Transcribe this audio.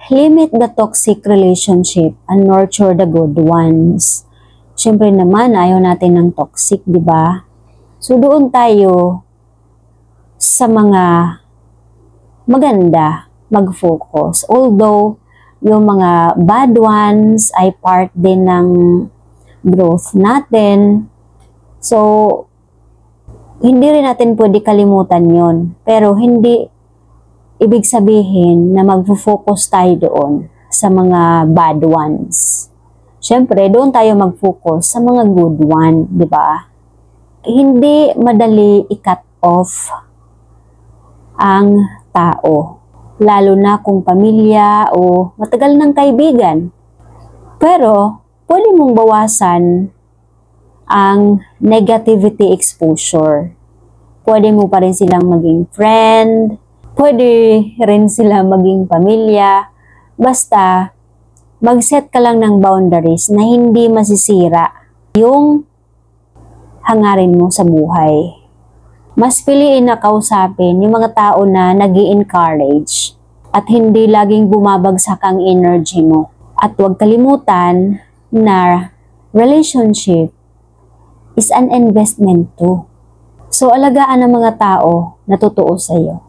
limit the toxic relationship and nurture the good ones. Siyempre naman, ayaw natin ng toxic, di ba? So, doon tayo sa mga maganda mag-focus. Although, yung mga bad ones ay part din ng growth natin. So, hindi rin natin pwede kalimutan yon. Pero, hindi ibig sabihin na mag-focus tayo doon sa mga bad ones. Siyempre, doon tayo mag-focus sa mga good one, di ba? Hindi madali i-cut off ang tao, lalo na kung pamilya o matagal ng kaibigan. Pero, pwede mong bawasan ang negativity exposure. Pwede mo pa rin silang maging friend, pwede rin sila maging pamilya, basta mag-set ka lang ng boundaries na hindi masisira yung hangarin mo sa buhay. Mas piliin na kausapin yung mga tao na nag-i-encourage at hindi laging bumabagsak ang energy mo. At huwag kalimutan na relationship is an investment too. So, alagaan ang mga tao na totoo sa'yo.